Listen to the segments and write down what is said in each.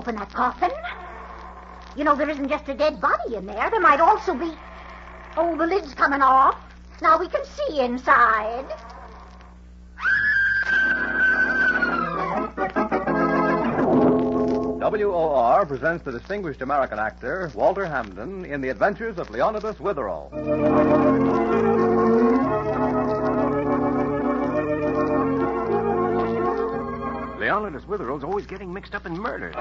open that coffin. You know, there isn't just a dead body in there. There might also be... Oh, the lid's coming off. Now we can see inside. WOR presents the distinguished American actor, Walter Hampden, in The Adventures of Leonidas Witherall. Leonidas Witherall's always getting mixed up in murder.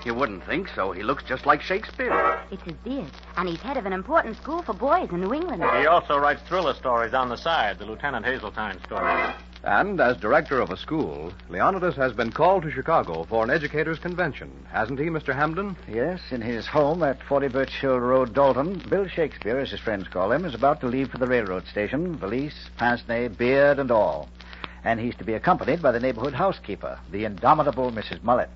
You wouldn't think so. He looks just like Shakespeare. It's his beard, and he's head of an important school for boys in New England. He also writes thriller stories on the side, the Lieutenant Hazeltine Stories. And as director of a school, Leonidas has been called to Chicago for an educators' convention, hasn't he, Mr. Hampden? Yes, in his home at 40 Birch Hill Road, Dalton, Bill Shakespeare, as his friends call him, is about to leave for the railroad station, valise, pince-nez, beard, and all. And he's to be accompanied by the neighborhood housekeeper, the indomitable Mrs. Mullet.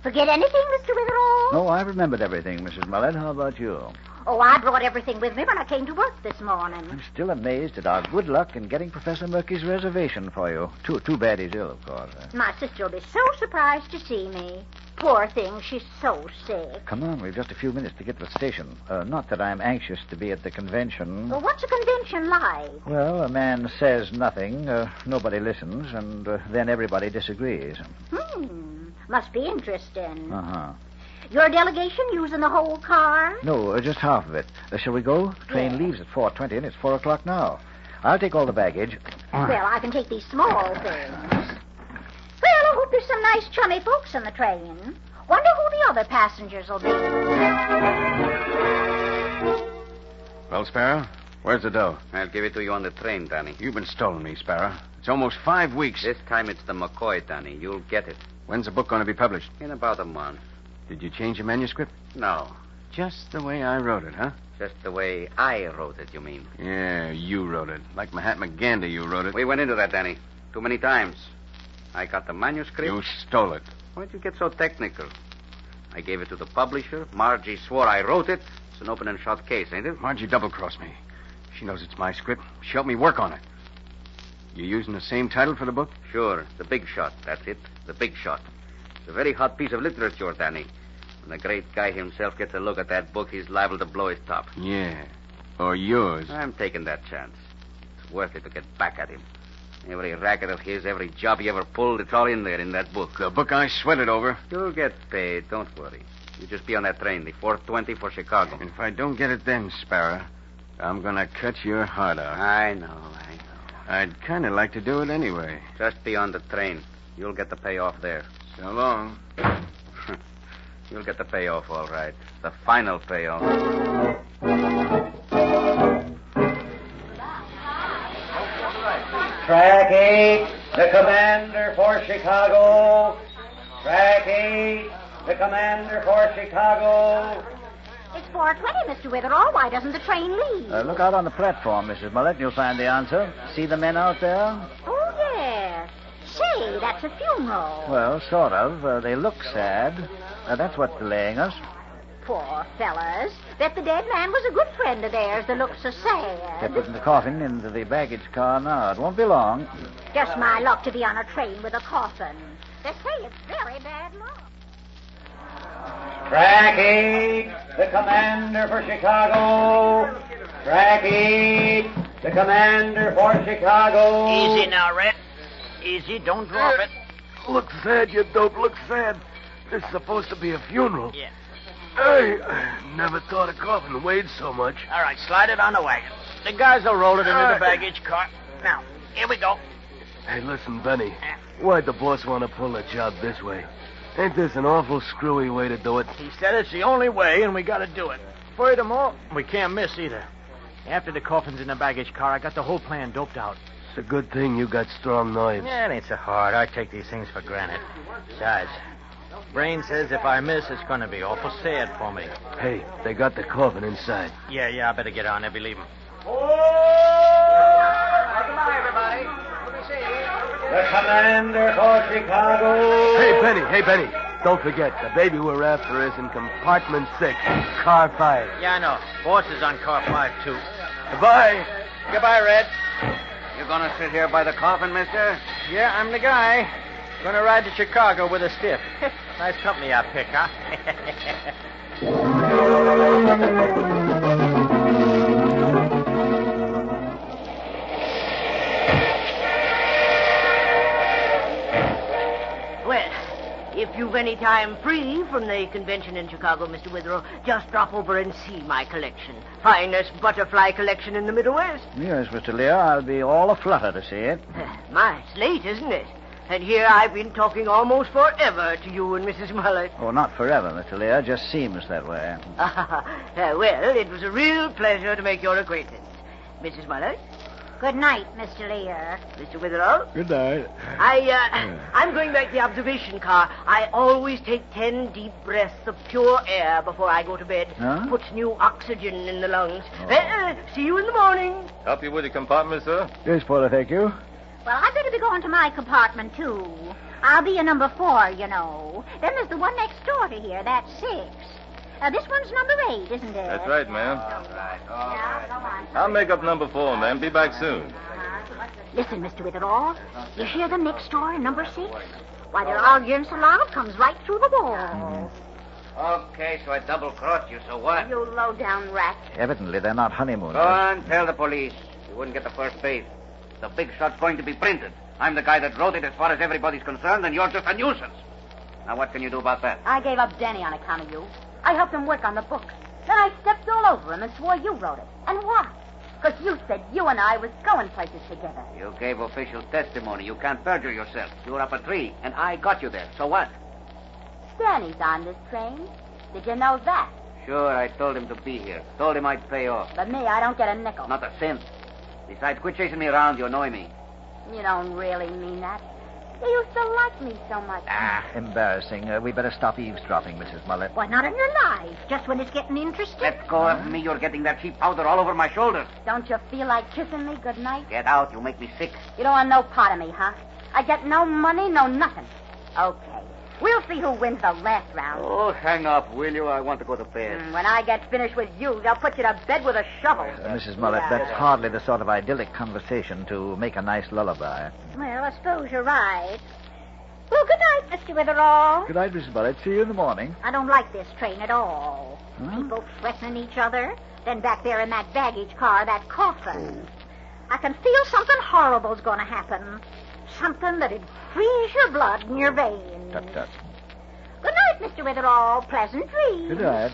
Forget anything, Mr. Witherall? No, I remembered everything, Mrs. Mullet. How about you? Oh, I brought everything with me when I came to work this morning. I'm still amazed at our good luck in getting Professor Murky's reservation for you. Too bad he's ill, of course. My sister will be so surprised to see me. Poor thing, she's so sick. Come on, we've just a few minutes to get to the station. Not that I'm anxious to be at the convention. Well, what's a convention like? Well, a man says nothing, nobody listens, and then everybody disagrees. Must be interesting. Uh-huh. Your delegation using the whole car? No, just half of it. Shall we go? Train leaves at 4:20, and it's 4 o'clock now. I'll take all the baggage. Well, I can take these small things. Well, I hope there's some nice chummy folks on the train. Wonder who the other passengers will be. Well, Sparrow, where's the dough? I'll give it to you on the train, Danny. You've been stolen me, Sparrow. It's almost 5 weeks. This time it's the McCoy, Danny. You'll get it. When's the book going to be published? In about a month. Did you change your manuscript? No. Just the way I wrote it, huh? Just the way I wrote it, you mean? Yeah, you wrote it. Like Mahatma Gandhi, you wrote it. We went into that, Danny. Too many times. I got the manuscript. You stole it. Why'd you get so technical? I gave it to the publisher. Margie swore I wrote it. It's an open and shut case, ain't it? Margie double-crossed me. She knows it's my script. She helped me work on it. You using the same title for the book? Sure. The Big Shot. That's it. The Big Shot. It's a very hot piece of literature, Danny. When the great guy himself gets a look at that book, he's liable to blow his top. Yeah. Or yours. I'm taking that chance. It's worth it to get back at him. Every racket of his, every job he ever pulled, it's all in there in that book. The book I sweated over. You'll get paid. Don't worry. You just be on that train, the 4:20 for Chicago. And if I don't get it then, Sparrow, I'm going to cut your heart out. I know. I'd kind of like to do it anyway. Just be on the train. You'll get the payoff there. So long. You'll get the payoff, all right. The final payoff. Track 8, the commander for Chicago. Track 8, the commander for Chicago. It's 4:20, Mr. Witherall. Why doesn't the train leave? Look out on the platform, Mrs. Mullet, and you'll find the answer. See the men out there? Oh, yes. Say, that's a funeral. Well, sort of. They look sad. That's what's delaying us. Poor fellas. Bet the dead man was a good friend of theirs. They look so sad. They're putting the coffin into the baggage car now. It won't be long. Just my luck to be on a train with a coffin. They say it's very bad luck. Track 8, the commander for Chicago. Track 8, the commander for Chicago. Easy now, Red. Easy, don't drop it. Look sad, you dope. Look sad. This is supposed to be a funeral. Yeah. I never thought a coffin weighed so much. All right, slide it on the wagon. The guys will roll it into the baggage car. Now, here we go. Hey, listen, Benny. Why'd the boss want to pull the job this way? Ain't this an awful screwy way to do it? He said it's the only way, and we got to do it. Furthermore, we can't miss either. After the coffin's in the baggage car, I got the whole plan doped out. It's a good thing you got strong knives. Yeah, it ain't so hard. I take these things for granted. Besides, Brain says if I miss, it's going to be awful sad for me. Hey, they got the coffin inside. Yeah, I better get on there, believe him. Goodbye, everybody. The commander for Chicago. Hey, Benny. Don't forget, the baby we're after is in compartment 6, car 5. Yeah, I know. Boss is on car 5, too. Goodbye. Goodbye, Red. You gonna sit here by the coffin, mister? Yeah, I'm the guy. Gonna ride to Chicago with a stiff. Nice company I pick, huh? Well, if you've any time free from the convention in Chicago, Mr. Witherall, just drop over and see my collection. Finest butterfly collection in the Middle West. Yes, Mr. Lear, I'll be all aflutter to see it. My, it's late, isn't it? And here I've been talking almost forever to you and Mrs. Mullet. Oh, not forever, Mr. Lear. Just seems that way. Well, it was a real pleasure to make your acquaintance. Mrs. Mullet? Good night, Mr. Lear. Mr. Witherall? Good night. I'm going back to the observation car. I always take 10 deep breaths of pure air before I go to bed. Huh? Puts new oxygen in the lungs. See you in the morning. Help you with your compartment, sir? Yes, Paula, thank you. Well, I better be going to my compartment, too. I'll be in number 4, you know. Then there's the one next door to here. That's 6. This one's number 8, isn't it? That's right, ma'am. All right. Come on. I'll make up number 4, ma'am. Be back soon. Listen, Mr. Witherall. You hear them next door in number 6? Why, they're arguing so loud it comes right through the wall. Okay, so I double-crossed you, so what? You low-down rat. Evidently, they're not honeymooners. Go on, tell the police. You wouldn't get the first base. The big shot's going to be printed. I'm the guy that wrote it as far as everybody's concerned, and you're just a nuisance. Now, what can you do about that? I gave up Denny on account of you. I helped him work on the book. Then I stepped all over him and swore you wrote it. And why? Because you said you and I was going places together. You gave official testimony. You can't perjure yourself. You were up a tree, and I got you there. So what? Danny's on this train. Did you know that? Sure, I told him to be here. Told him I'd pay off. But me, I don't get a nickel. Not a cent. Besides, quit chasing me around. You annoy me. You don't really mean that. You used to like me so much. Embarrassing. We better stop eavesdropping, Mrs. Mullet. Why, not in your life. Just when it's getting interesting. Let go of me. You're getting that cheap powder all over my shoulders. Don't you feel like kissing me good night? Get out. You make me sick. You don't want no part of me, huh? I get no money, no nothing. Okay. We'll see who wins the last round. Oh, hang up, will you? I want to go to bed. When I get finished with you, they'll put you to bed with a shovel. Mrs. Mullet, that's hardly the sort of idyllic conversation to make a nice lullaby. Well, I suppose you're right. Well, good night, Mr. Witherall. Good night, Mrs. Mullet. See you in the morning. I don't like this train at all. Huh? People threatening each other. Then back there in that baggage car, that coffin. I can feel something horrible's going to happen. Something that'd freeze your blood in your veins. Tut, tut. Good night, Mr. Witherall. Pleasant dreams. Good night.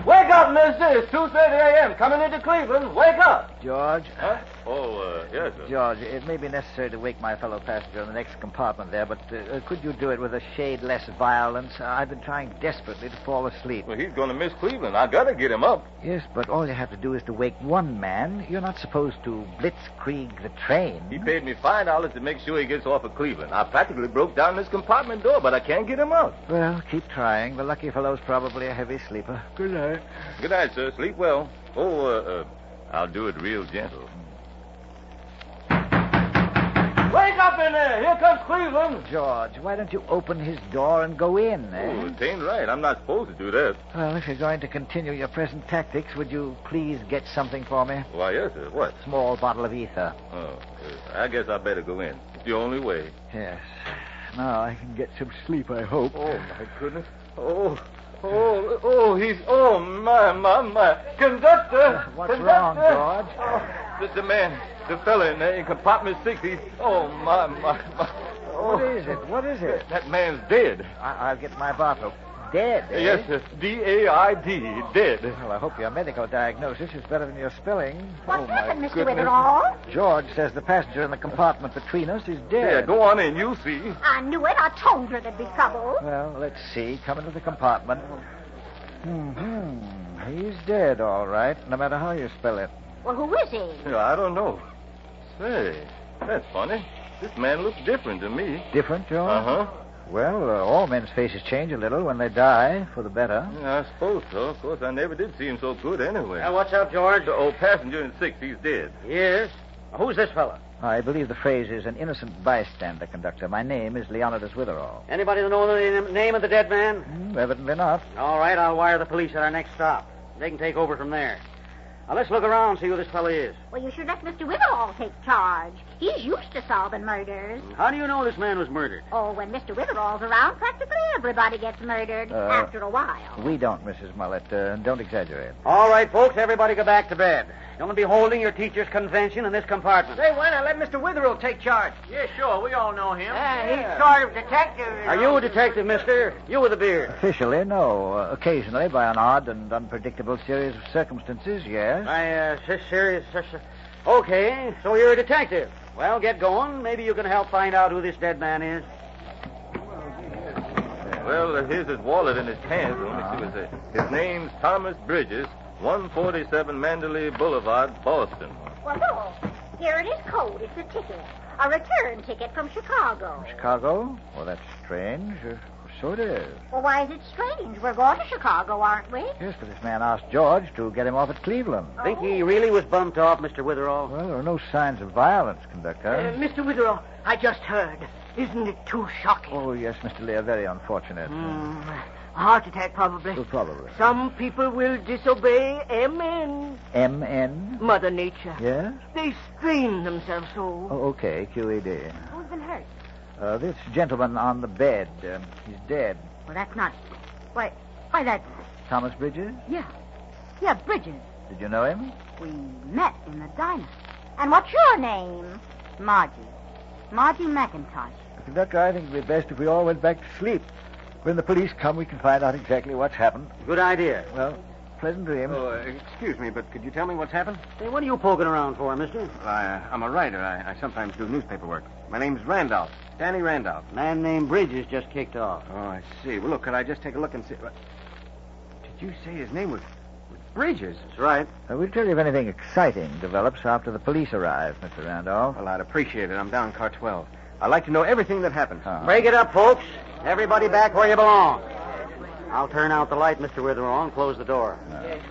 Wake up, mister. It's 2:30 a.m. Coming into Cleveland. Wake up. George. Huh? Oh, yes, sir. George, it may be necessary to wake my fellow passenger in the next compartment there, but could you do it with a shade less violence? I've been trying desperately to fall asleep. Well, he's going to miss Cleveland. I got to get him up. Yes, but all you have to do is to wake one man. You're not supposed to blitzkrieg the train. He paid me $5 to make sure he gets off of Cleveland. I practically broke down this compartment door, but I can't get him up. Well, keep trying. The lucky fellow's probably a heavy sleeper. Good night. Good night, sir. Sleep well. Oh, I'll do it real gentle. Wake up in there! Here comes Cleveland! George, why don't you open his door and go in, eh? Oh, it ain't right. I'm not supposed to do that. Well, if you're going to continue your present tactics, would you please get something for me? Why, yes, sir. What? Small bottle of ether. Oh, I guess I better go in. It's the only way. Yes. Now I can get some sleep, I hope. Oh, my goodness. He's... Oh, my. Conductor! What's Conductor! wrong, George? Oh, the man, the fella in compartment 6, he's... Oh, my. Oh. What is it? That man's dead. I'll get my bottle. Dead, eh? Yes, sir. D-A-I-D, dead. Well, I hope your medical diagnosis is better than your spelling. What happened, Mr. goodness. Witherall? George says the passenger in the compartment between us is dead. Yeah, go on in. You'll see. I knew it. I told her there'd be trouble. Well, let's see. Come into the compartment. He's dead, all right, no matter how you spell it. Well, who is he? Yeah, I don't know. Say, that's funny. This man looks different to me. Different, George? Uh-huh. Well, all men's faces change a little when they die, for the better. Yeah, I suppose so. Of course, I never did see him so good anyway. Now, what's up, George? The old passenger in 6, he's dead. Yes. Who's this fella? I believe the phrase is an innocent bystander, Conductor. My name is Leonidas Witherall. Anybody know the name of the dead man? Evidently not. All right, I'll wire the police at our next stop. They can take over from there. Now, let's look around and see who this fellow is. Well, you should let Mr. Witherall take charge. He's used to solving murders. How do you know this man was murdered? Oh, when Mr. Witherall's around, practically everybody gets murdered after a while. We don't, Mrs. Mullet. Don't exaggerate. All right, folks, everybody go back to bed. You're going to be holding your teacher's convention in this compartment. Say, why not let Mr. Witherall take charge? Yeah, sure. We all know him. He's sort of detective. Are you a detective, mister? You with a beard. Officially, no. Occasionally, by an odd and unpredictable series of circumstances, yes. Serious. Okay, so you're a detective. Well, get going. Maybe you can help find out who this dead man is. Well, here's his wallet in his hand. Let me see what's it. His name's Thomas Bridges, 147 Mandalay Boulevard, Boston. Well, look. Here in his coat is the ticket. A return ticket from Chicago. Chicago? Well, that's strange. So it is. Well, why is it strange? We're going to Chicago, aren't we? Yes, but this man asked George to get him off at Cleveland. Think he really was bumped off, Mr. Witherall? Well, there are no signs of violence, Conductor. Mr. Witherall, I just heard. Isn't it too shocking? Oh, yes, Mr. Lear, very unfortunate. A heart attack, probably. Oh, probably. Some people will disobey M.N. M.N.? Mother Nature. Yes? They strain themselves so. Oh, okay, QED. Who's been hurt? This gentleman on the bed. He's dead. Well, that's not... Why, that's... Thomas Bridges? Yeah. Yeah, Bridges. Did you know him? We met in the diner. And what's your name? Margie. Margie McIntosh. Conductor, I think it would be best if we all went back to sleep. When the police come, we can find out exactly what's happened. Good idea. Well, pleasant dreams. Oh, excuse me, but could you tell me what's happened? Hey, what are you poking around for, mister? Well, I'm a writer. I sometimes do newspaper work. My name's Randolph. Danny Randolph. Man named Bridges just kicked off. Oh, I see. Well, look, could I just take a look and see... Did you say his name was Bridges? That's right. We'll tell you if anything exciting develops after the police arrive, Mr. Randolph. Well, I'd appreciate it. I'm down car 12. I'd like to know everything that happened. Break it up, folks. Everybody back where you belong. I'll turn out the light, Mr. Witherall, and close the door. Yes,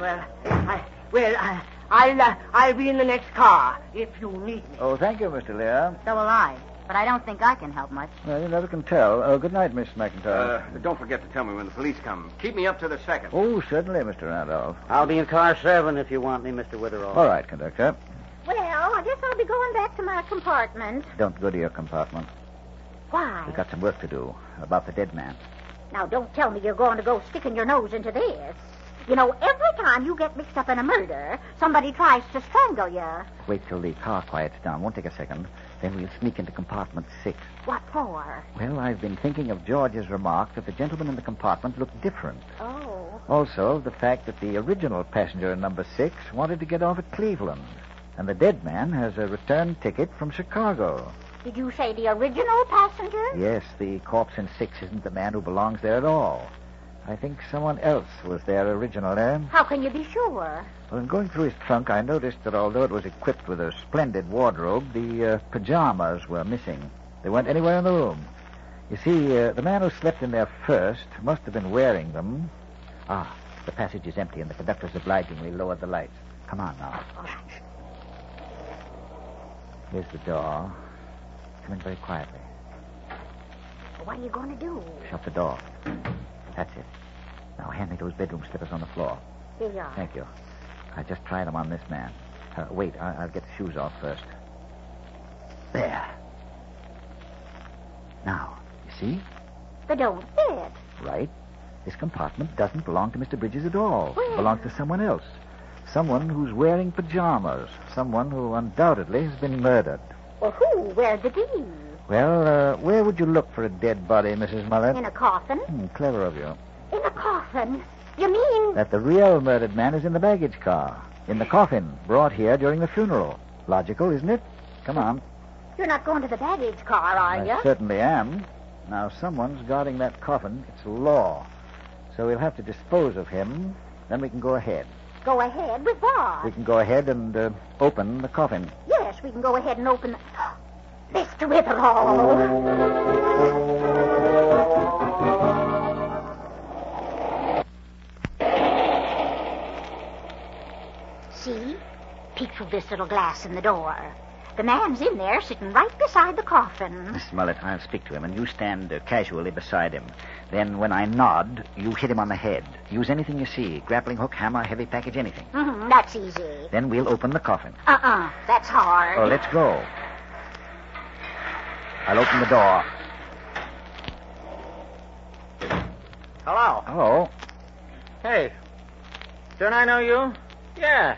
I'll be in the next car if you need me. Oh, thank you, Mr. Lear. So will I. But I don't think I can help much. Well, you never can tell. Good night, Miss McIntyre. Don't forget to tell me when the police come. Keep me up to the second. Oh, certainly, Mr. Randolph. I'll be in car 7 if you want me, Mr. Witherall. All right, Conductor. Well, I guess I'll be going back to my compartment. Don't go to your compartment. Why? We've got some work to do about the dead man. Now, don't tell me you're going to go sticking your nose into this. You know, every time you get mixed up in a murder, somebody tries to strangle you. Wait till the car quiets down. Won't take a second. Then we'll sneak into compartment 6. What for? Well, I've been thinking of George's remark that the gentleman in the compartment looked different. Oh. Also, the fact that the original passenger in number 6 wanted to get off at Cleveland. And the dead man has a return ticket from Chicago. Did you say the original passenger? Yes, the corpse in 6 isn't the man who belongs there at all. I think someone else was there originally. How can you be sure? Well, in going through his trunk, I noticed that although it was equipped with a splendid wardrobe, the pajamas were missing. They weren't anywhere in the room. You see, the man who slept in there first must have been wearing them. Ah, the passage is empty, and the conductor's obligingly lowered the lights. Come on now. Here's the door. Come in very quietly. What are you going to do? Shut the door. That's it. Now hand me those bedroom slippers on the floor. Here you are. Thank you. I just tried them on this man. Wait, I'll get the shoes off first. There. Now, you see? They don't fit. Right. This compartment doesn't belong to Mr. Bridges at all. Well. It belongs to someone else. Someone who's wearing pajamas. Someone who undoubtedly has been murdered. Well, who? Where'd it be? Well, where would you look for a dead body, Mrs. Mullet? In a coffin? Clever of you. In a coffin? You mean... That the real murdered man is in the baggage car. In the coffin, brought here during the funeral. Logical, isn't it? Come on. You're not going to the baggage car, are you? I certainly am. Now, someone's guarding that coffin. It's law. So we'll have to dispose of him. Then we can go ahead. Go ahead with what? We can go ahead and open the coffin. Yes, we can go ahead and open... Mr. Witherall. See? Peek through this little glass in the door. The man's in there sitting right beside the coffin. Mrs. Mullet, I'll speak to him, and you stand casually beside him. Then when I nod, you hit him on the head. Use anything you see. Grappling hook, hammer, heavy package, anything. That's easy. Then we'll open the coffin. That's hard. Oh, let's go. I'll open the door. Hello. Hello. Hey. Don't I know you? Yeah.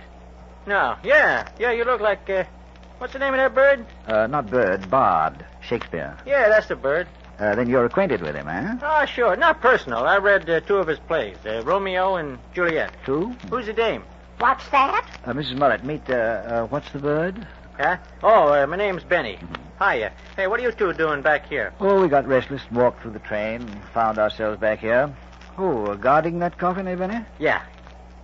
No. Yeah, you look like, what's the name of that bird? Not Bird, Bard. Shakespeare. Yeah, that's the bird. Then you're acquainted with him, eh? Oh, sure. Not personal. I read 2 of his plays, Romeo and Juliet. 2? Who's the dame? What's that? Mrs. Mullet, meet, what's the bird? Huh? Oh, my name's Benny. Hiya. Hey, what are you two doing back here? Oh, we got restless, walked through the train, and found ourselves back here. Oh, guarding that coffin, eh, Benny? Yeah.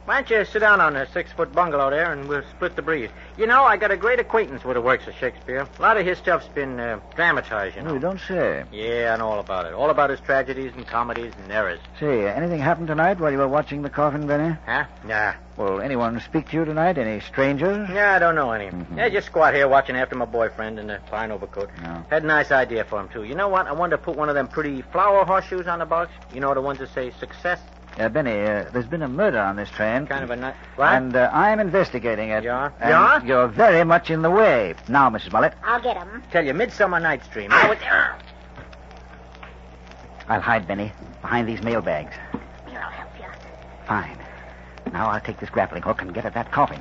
Why don't you sit down on the 6-foot bungalow there, and we'll split the breeze. You know, I got a great acquaintance with the works of Shakespeare. A lot of his stuff's been dramatized, you know. Oh, you don't say. Yeah, I know all about it. All about his tragedies and comedies and errors. Say, anything happened tonight while you were watching the coffin, Benny? Huh? Nah. Well, anyone speak to you tonight? Any strangers? Yeah, I don't know any. Yeah, just squat here watching after my boyfriend in the fine overcoat. No. Had a nice idea for him, too. You know what? I wanted to put one of them pretty flower horseshoes on the box. You know, the ones that say success. Benny, there's been a murder on this train. Kind of a nice... What? And I'm investigating it. You are? And You are? you're very much in the way. Now, Mrs. Mullet. I'll get him. Tell you, Midsummer Night's Dream. I'll hide, Benny, behind these mail bags. Here, I'll help you. Fine. Now I'll take this grappling hook and get at that coffin.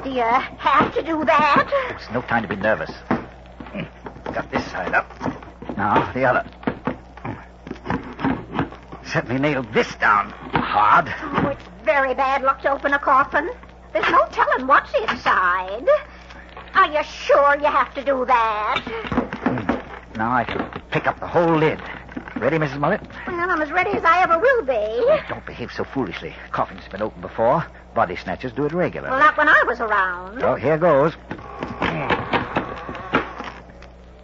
Do you have to do that? It's no time to be nervous. Got this side up. Now, the other. Certainly nailed this down hard. Oh, it's very bad luck to open a coffin. There's no telling what's inside. Are you sure you have to do that? Now I can pick up the whole lid. Ready, Mrs. Mullet? Well, I'm as ready as I ever will be. Don't behave so foolishly. Coffin's been opened before. Body snatchers do it regularly. Well, not when I was around. So here goes.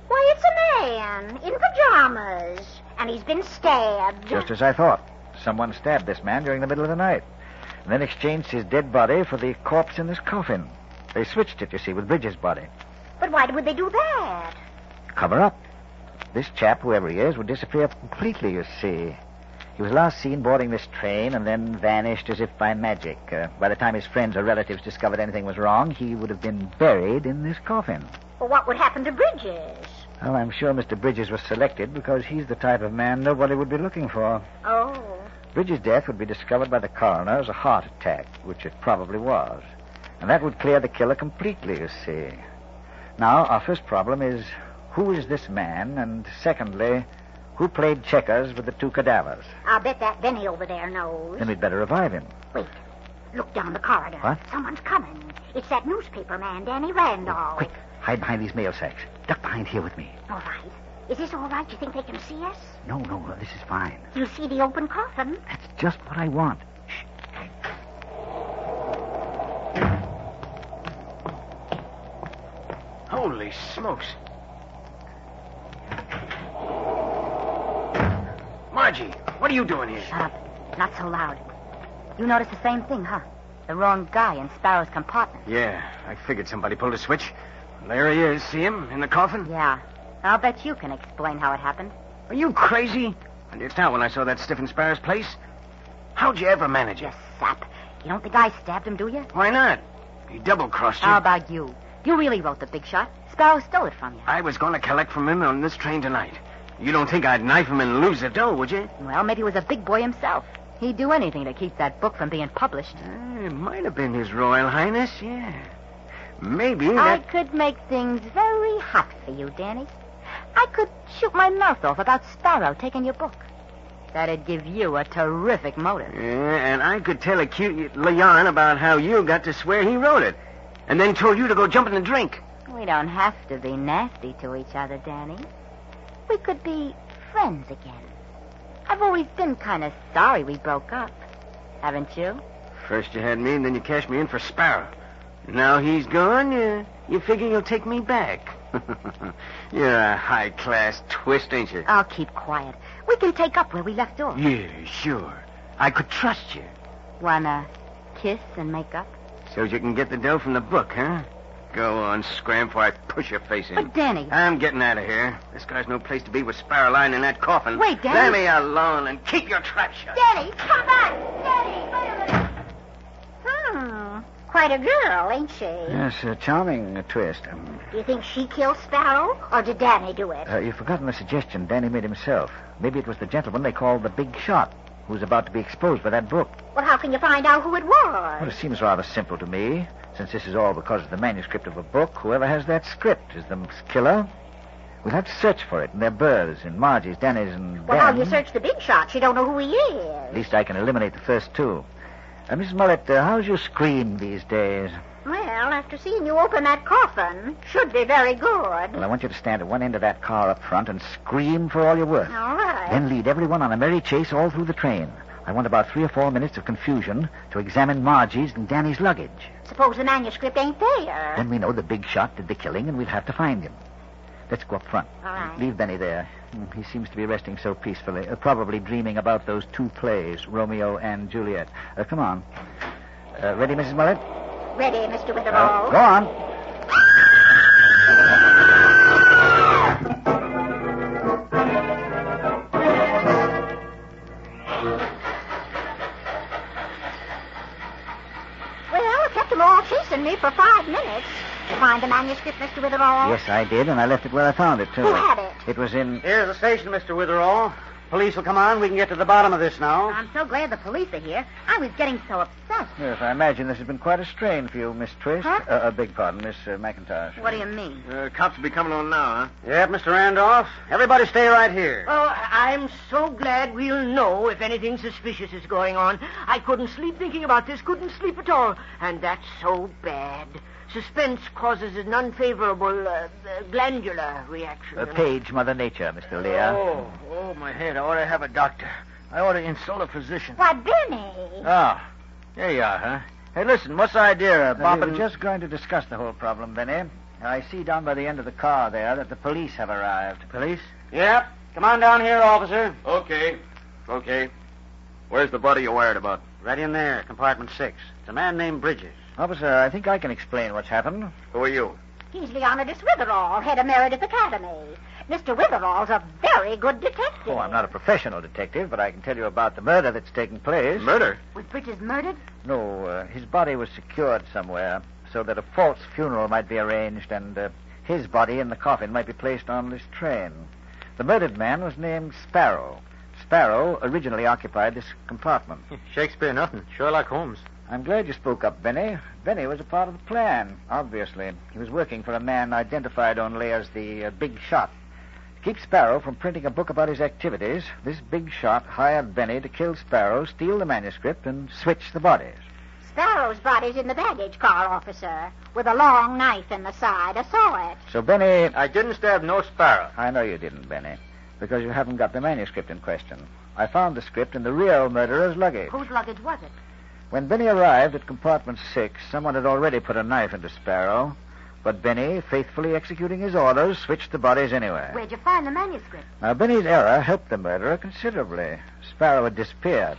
Why, it's a man in pajamas. And he's been stabbed. Just as I thought. Someone stabbed this man during the middle of the night. And then exchanged his dead body for the corpse in this coffin. They switched it, you see, with Bridges' body. But why would they do that? Cover up. This chap, whoever he is, would disappear completely, you see. He was last seen boarding this train and then vanished as if by magic. By the time his friends or relatives discovered anything was wrong, he would have been buried in this coffin. Well, what would happen to Bridges? Well, I'm sure Mr. Bridges was selected because he's the type of man nobody would be looking for. Oh. Bridges' death would be discovered by the coroner as a heart attack, which it probably was. And that would clear the killer completely, you see. Now, our first problem is, who is this man? And secondly, who played checkers with the 2 cadavers? I'll bet that Benny over there knows. Then we'd better revive him. Wait. Look down the corridor. What? Someone's coming. It's that newspaper man, Danny Randolph. Quick, hide behind these mail sacks. Duck behind here with me. All right. Is this all right? You think they can see us? No, this is fine. You see the open coffin? That's just what I want. Shh. Holy smokes. Margie, what are you doing here? Shut up. Not so loud. You noticed the same thing, huh? The wrong guy in Sparrow's compartment. Yeah, I figured somebody pulled a switch. There he is. See him in the coffin? Yeah. I'll bet you can explain how it happened. Are you crazy? I just out when I saw that stiff in Sparrow's place. How'd you ever manage it? You sap. You don't think I stabbed him, do you? Why not? He double-crossed you. How about you? You really wrote the big shot. Sparrow stole it from you. I was going to collect from him on this train tonight. You don't think I'd knife him and lose the dough, would you? Well, maybe he was a big boy himself. He'd do anything to keep that book from being published. It might have been His Royal Highness, yeah. Maybe I that... could make things very hot for you, Danny. I could shoot my mouth off about Sparrow taking your book. That'd give you a terrific motive. Yeah, and I could tell a cute yarn about how you got to swear he wrote it. And then told you to go jump in the drink. We don't have to be nasty to each other, Danny. We could be friends again. I've always been kind of sorry we broke up. Haven't you? First you had me, and then you cashed me in for Sparrow. Now he's gone, you figure you'll take me back. You're a high-class twist, ain't you? I'll keep quiet. We can take up where we left off. Yeah, sure. I could trust you. Wanna kiss and make up? So you can get the dough from the book, huh? Go on, scram before I push your face in. But, Danny... I'm getting out of here. This guy's no place to be with Sparrow lying in that coffin. Wait, Danny. Let me alone and keep your trap shut. Danny, come back! Danny, wait a minute. Quite a girl, ain't she? Yes, a charming twist. Do you think she killed Sparrow, or did Danny do it? You've forgotten the suggestion Danny made himself. Maybe it was the gentleman they called the Big Shot, who's about to be exposed by that book. Well, how can you find out who it was? Well, it seems rather simple to me. Since this is all because of the manuscript of a book, whoever has that script is the killer. We'll have to search for it in their berths, in Margie's, Danny's, and Well, how Dan's. do you search the Big Shot? You don't know who he is. At least I can eliminate the first two. Mrs. Mullet, how's your scream these days? Well, after seeing you open that coffin, should be very good. Well, I want you to stand at one end of that car up front and scream for all you're worth. All right. Then lead everyone on a merry chase all through the train. I want about 3 or 4 minutes of confusion to examine Margie's and Danny's luggage. Suppose the manuscript ain't there. Then we know the Big Shot did the killing, and we'll have to find him. Let's go up front. All right. Leave Benny there. He seems to be resting so peacefully, probably dreaming about those 2 plays, Romeo and Juliet. Come on. Ready, Mrs. Mullet? Ready, Mr. Witherall. Go on. Well, it kept them all chasing me for 5 minutes. Did you find the manuscript, Mr. Witherall? Yes, I did, and I left it where I found it, too. Who had it? It was in... Here's the station, Mr. Witherall. Police will come on. We can get to the bottom of this now. I'm so glad the police are here. I was getting so upset. Yes, I imagine this has been quite a strain for you, Miss Twist. Huh? Beg pardon, Miss McIntosh. What do you mean? Cops will be coming on now, huh? Yep, Mr. Randolph. Everybody stay right here. Oh, I'm so glad we'll know if anything suspicious is going on. I couldn't sleep thinking about this, couldn't sleep at all. And that's so bad. Suspense causes an unfavorable glandular reaction. Page Mother Nature, Mr. Lear. Oh, my head. I ought to have a doctor. I ought to insult a physician. Why, Benny. Oh, there you are, huh? Hey, listen, what's the idea of We bombing... were just going to discuss the whole problem, Benny. I see down by the end of the car there that the police have arrived. Police? Yep. Come on down here, officer. Okay. Where's the body you wired about? Right in there, compartment 6. It's a man named Bridges. Officer, I think I can explain what's happened. Who are you? He's Leonidas Witherall, head of Meredith Academy. Mr. Witherall's a very good detective. Oh, I'm not a professional detective, but I can tell you about the murder that's taken place. Murder? Was Bridges murdered? No, his body was secured somewhere so that a false funeral might be arranged and his body in the coffin might be placed on this train. The murdered man was named Sparrow. Sparrow originally occupied this compartment. Shakespeare, nothing. Sherlock Holmes. I'm glad you spoke up, Benny. Benny was a part of the plan, obviously. He was working for a man identified only as the Big Shot. To keep Sparrow from printing a book about his activities, this Big Shot hired Benny to kill Sparrow, steal the manuscript, and switch the bodies. Sparrow's body's in the baggage car, officer, with a long knife in the side. I saw it. So, Benny... I didn't stab no Sparrow. I know you didn't, Benny, because you haven't got the manuscript in question. I found the script in the real murderer's luggage. Whose luggage was it? When Benny arrived at compartment 6, someone had already put a knife into Sparrow, but Benny, faithfully executing his orders, switched the bodies anyway. Where'd you find the manuscript? Now, Benny's error helped the murderer considerably. Sparrow had disappeared.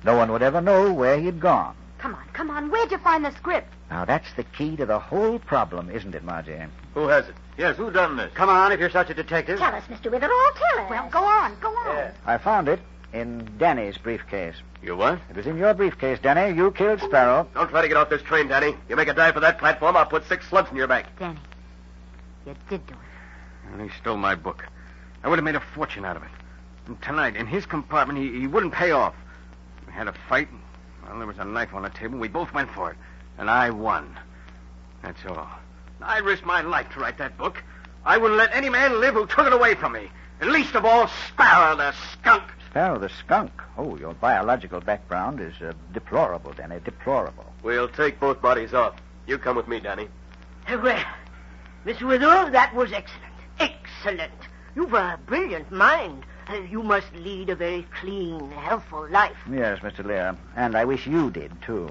No one would ever know where he'd gone. Come on. Where'd you find the script? Now, that's the key to the whole problem, isn't it, Margie? Who has it? Yes, who done this? Come on, if you're such a detective. Tell us, Mr. Witherall, tell us. Well, go on. Yeah. I found it in Danny's briefcase. You what? It was in your briefcase, Danny. You killed Sparrow. Don't try to get off this train, Danny. You make a dive for that platform, I'll put 6 slugs in your back. Danny, you did do it. And he stole my book. I would have made a fortune out of it. And tonight, in his compartment, he wouldn't pay off. We had a fight. Well, there was a knife on the table. We both went for it. And I won. That's all. I risked my life to write that book. I wouldn't let any man live who took it away from me. And least of all, Sparrow, the skunk. Sparrow the skunk. Oh, your biological background is deplorable, Danny. Deplorable. We'll take both bodies off. You come with me, Danny. Well, Miss Witherall, that was excellent. Excellent. You've a brilliant mind. You must lead a very clean, healthful life. Yes, Mr. Lear. And I wish you did, too.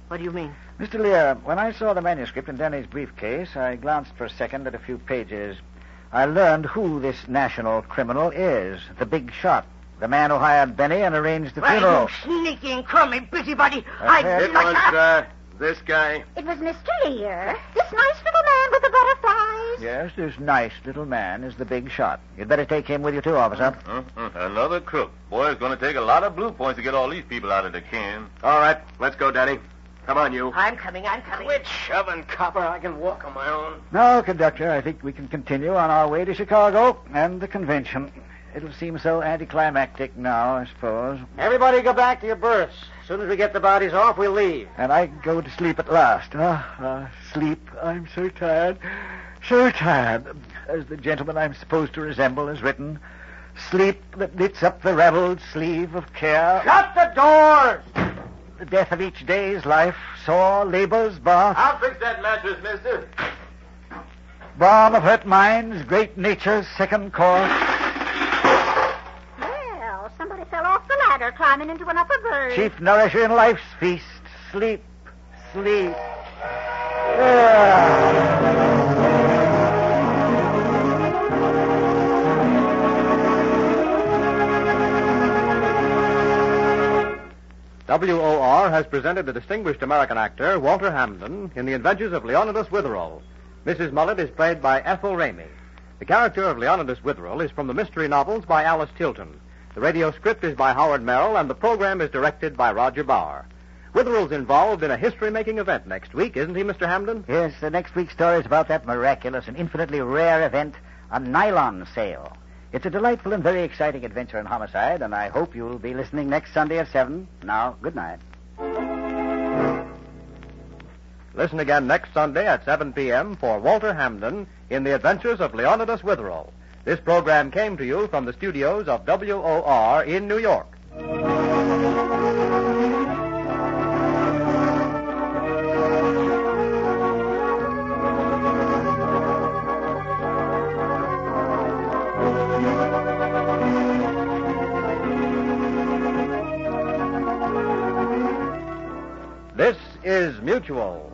What do you mean? Mr. Lear, when I saw the manuscript in Danny's briefcase, I glanced for a second at a few pages. I learned who this national criminal is. The Big Shot. The man who hired Benny and arranged the funeral. You sneaking, crummy busybody. It was, this guy. It was Mr. Lear. This nice little with the butterflies? Yes, this nice little man is the big shot. You'd better take him with you, too, officer. Another crook. Boy, it's going to take a lot of blue points to get all these people out of the can. All right, let's go, Danny. Come on, you. I'm coming. Quit shoving, copper. I can walk on my own. No, conductor, I think we can continue on our way to Chicago and the convention. It'll seem so anticlimactic now, I suppose. Everybody go back to your berths. As soon as we get the bodies off, we'll leave. And I go to sleep at last. Sleep. I'm so tired. So tired. As the gentleman I'm supposed to resemble has written, sleep that knits up the raveled sleeve of care. Shut the doors! The death of each day's life, sore labor's bath. I'll fix that mattress, mister. Balm of hurt minds, great nature's second course. Well, somebody fell off the ladder climbing into an upper berth. Chief nourisher in life's feast. Sleep. Sleep. WOR has presented the distinguished American actor Walter Hampden in The Adventures of Leonidas Witherall. Mrs. Mullet is played by Ethel Ramey. The character of Leonidas Witherall is from the mystery novels by Alice Tilton. The radio script is by Howard Merrill, and the program is directed by Roger Bauer. Witherall's involved in a history-making event next week, isn't he, Mr. Hampden? Yes, the next week's story is about that miraculous and infinitely rare event, a nylon sale. It's a delightful and very exciting adventure in homicide, and I hope you'll be listening next Sunday at 7. Now, good night. Listen again next Sunday at 7 p.m. for Walter Hampden in The Adventures of Leonidas Witherall. This program came to you from the studios of WOR in New York. This is Mutual.